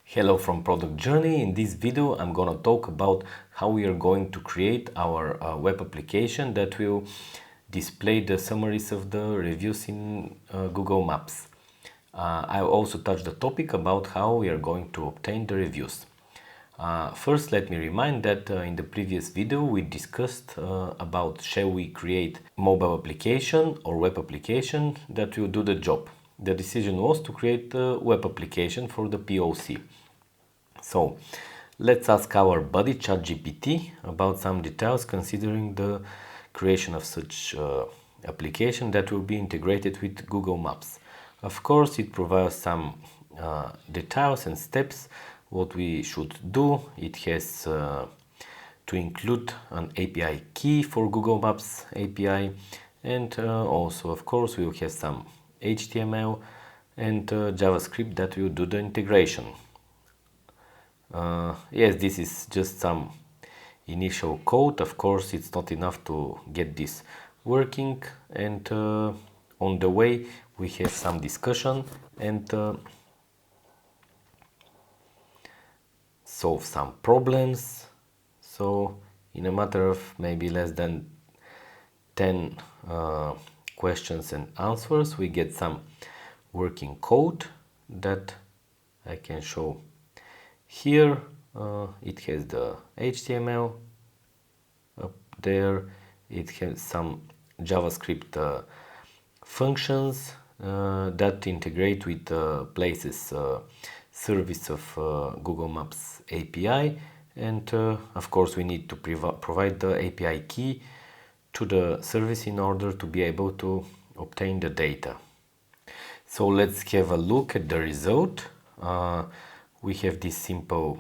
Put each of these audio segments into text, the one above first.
Hello from Product Journey. In this video I'm going to talk about how we are going to create our web application that will display the summaries of the reviews in Google Maps. I'll also touch the topic about how we are going to obtain the reviews. First, let me remind that in the previous video we discussed about shall we create mobile application or web application that will do the job. The decision was to create a web application for the POC. So let's ask our buddy ChatGPT about some details considering the creation of such application that will be integrated with Google Maps. Of course, it provides some details and steps what we should do. It has to include an API key for Google Maps API, and also of course we will have some HTML and JavaScript that will do the integration. Yes, this is just some initial code. Of course, it's not enough to get this working, and on the way we have some discussion and solve some problems. So in a matter of maybe less than 10 questions and answers, we get some working code that I can show here. It has the HTML up there, it has some JavaScript functions that integrate with Places service of Google Maps API, and of course we need to provide the API key to the service in order to be able to obtain the data. So let's have a look at the result. We have this simple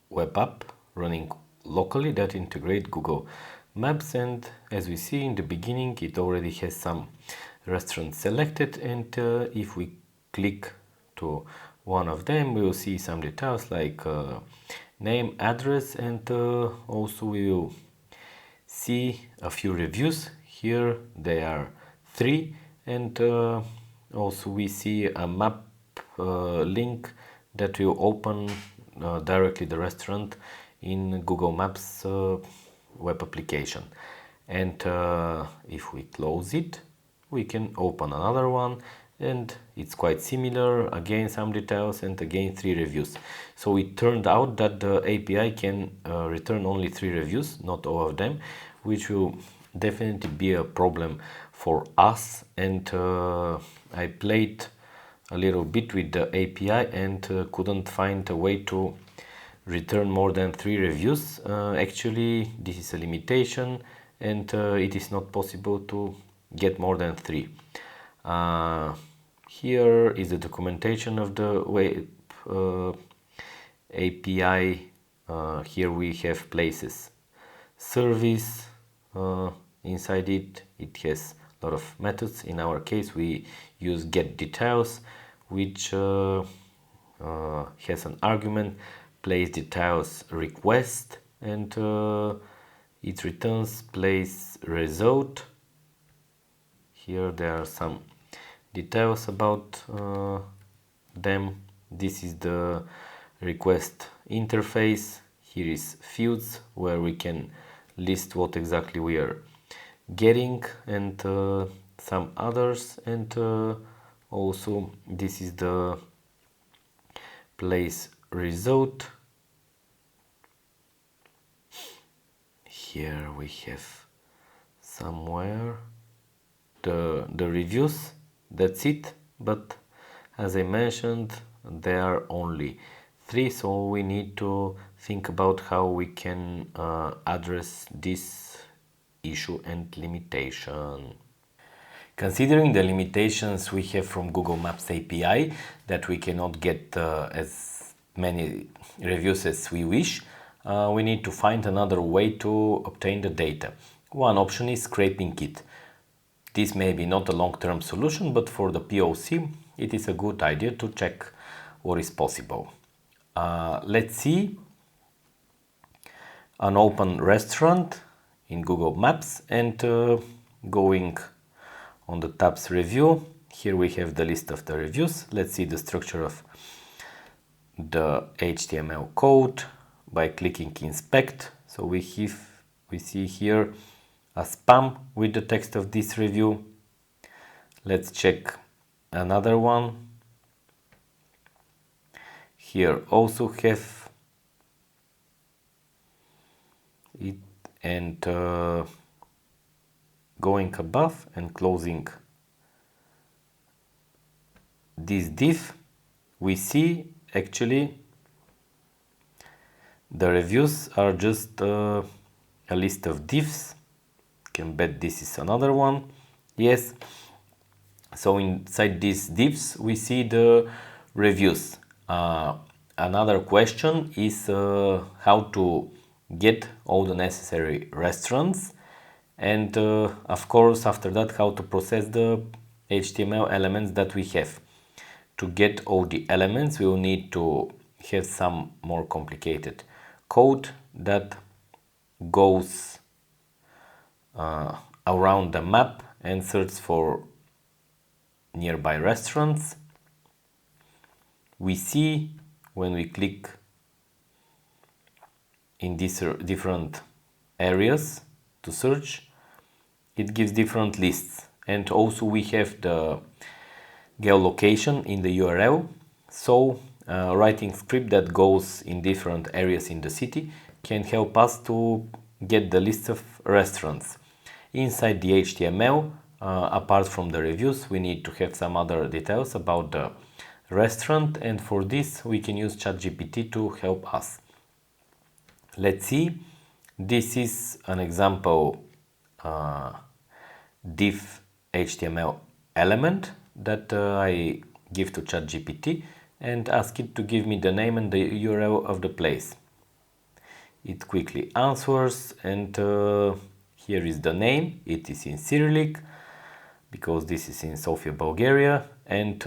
web app running locally that integrates Google Maps, and as we see in the beginning it already has some restaurants selected, and if we click to one of them we will see some details like name, address, and also we will see a few reviews. Here there are 3, and also we see a map link that will open directly the restaurant in Google Maps web application. And if we close it, we can open another one, and it's quite similar, again some details and again 3 reviews. So it turned out that the API can return only 3 reviews, not all of them, which will definitely be a problem for us. And I played a little bit with the API and couldn't find a way to return more than 3 reviews. Actually, this is a limitation, and it is not possible to get more than 3. Here is the documentation of the web API. Here we have Places service. Inside it has a lot of methods. In our case we use get details, which has an argument place details request, and it returns place result. Here there are some details about them. This is the request interface. Here is fields where we can list what exactly we are getting, and some others, and also this is the place result. Here we have somewhere the reviews. That's it, but as I mentioned there are only 3, so we need to think about how we can address this issue and limitation. Considering the limitations we have from Google Maps API, that we cannot get as many reviews as we wish, we need to find another way to obtain the data. One option is scraping it. This may be not a long-term solution, but for the POC it is a good idea to check what is possible. Let's see an open restaurant in Google Maps, and going on the tabs review, here we have the list of the reviews. Let's see the structure of the HTML code by clicking inspect. So we see here a spam with the text of this review. Let's check another one. Here also have it, and going above and closing this div, we see actually the reviews are just a list of divs. You can bet this is another one. Yes. So inside these divs we see the reviews. Another question is how to get all the necessary restaurants, and of course after that how to process the HTML elements that we have. To get all the elements we will need to have some more complicated code that goes around the map and searches for nearby restaurants. We see when we click in these different areas to search, it gives different lists, and also we have the geolocation in the URL. So writing script that goes in different areas in the city can help us to get the list of restaurants. Inside the HTML, apart from the reviews, we need to have some other details about the restaurant, and for this we can use ChatGPT to help us. Let's see, this is an example div HTML element that I give to ChatGPT and ask it to give me the name and the URL of the place. It quickly answers, and here is the name. It is in Cyrillic because this is in Sofia, Bulgaria, and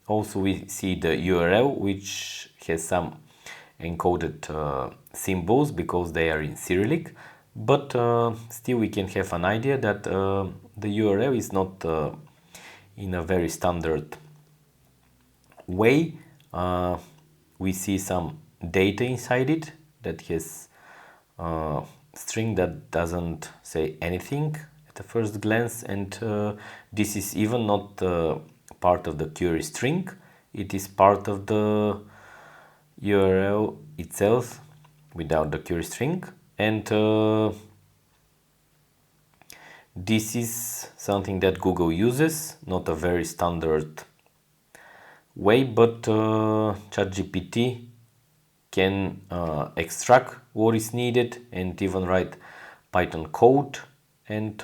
also we see the URL, which has some encoded symbols because they are in Cyrillic, but still we can have an idea that the URL is not in a very standard way. We see some data inside it that has a string that doesn't say anything at the first glance, and this is even not part of the query string. It is part of the URL itself without the query string, and this is something that Google uses, not a very standard way, but ChatGPT can extract what is needed and even write Python code, and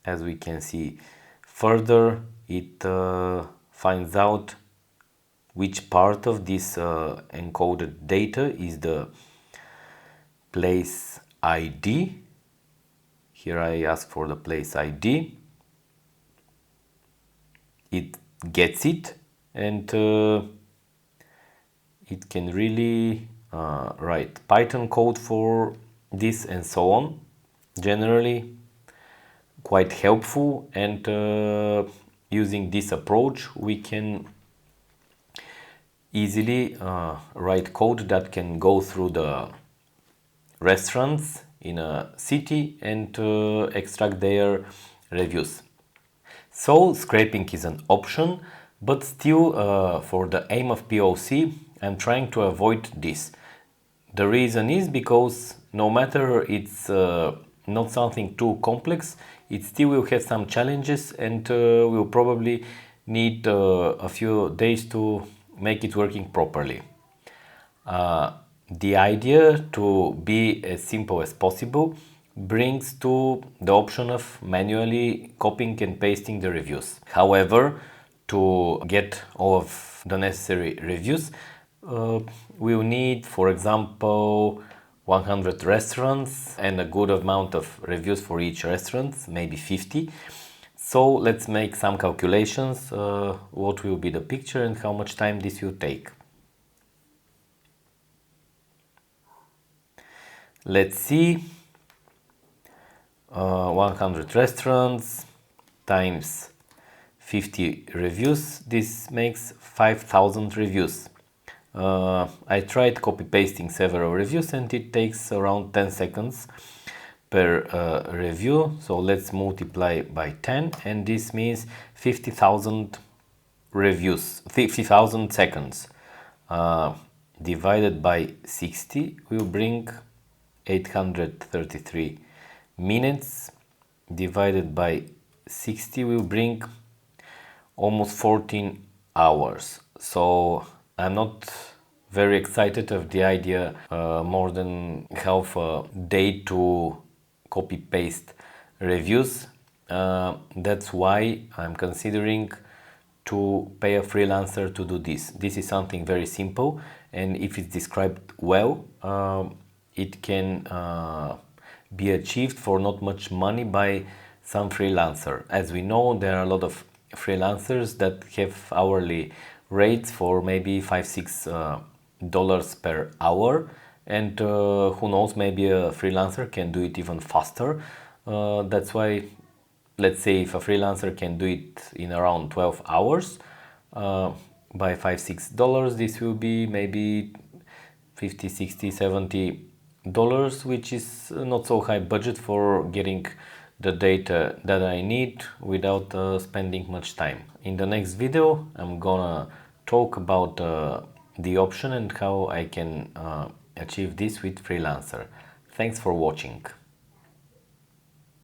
as we can see further, it finds out which part of this encoded data is the place ID. Here I ask for the place ID. It gets it, and it can really write Python code for this and so on. Generally quite helpful, and using this approach we can easily write code that can go through the restaurants in a city and extract their reviews. So scraping is an option, but still for the aim of POC I'm trying to avoid this. The reason is because no matter it's not something too complex, it still will have some challenges, and we'll probably need a few days to make it working properly. The idea to be as simple as possible brings to the option of manually copying and pasting the reviews. However, to get all of the necessary reviews, we'll need, for example, 100 restaurants and a good amount of reviews for each restaurant, maybe 50. So let's make some calculations, what will be the picture and how much time this will take. Let's see, 100 restaurants times 50 reviews, this makes 5,000 reviews. I tried copy pasting several reviews and it takes around 10 seconds per review. So let's multiply by 10 and this means 50,000 reviews, 50,000 seconds. Divided by 60 will bring 833 minutes. Divided by 60 will bring almost 14 hours. So I'm not very excited of the idea more than half a day to copy paste reviews. That's why I'm considering to pay a freelancer to do this. This is something very simple, and if it's described well, it can be achieved for not much money by some freelancer. As we know, there are a lot of freelancers that have hourly rates for maybe $5-6 per hour, and who knows, maybe a freelancer can do it even faster. That's why, let's say if a freelancer can do it in around 12 hours by $5-6, this will be maybe 50, 60, 70 dollars, which is not so high budget for getting the data that I need without spending much time. In the next video I'm gonna talk about the option and how I can achieve this with freelancer. Thanks for watching.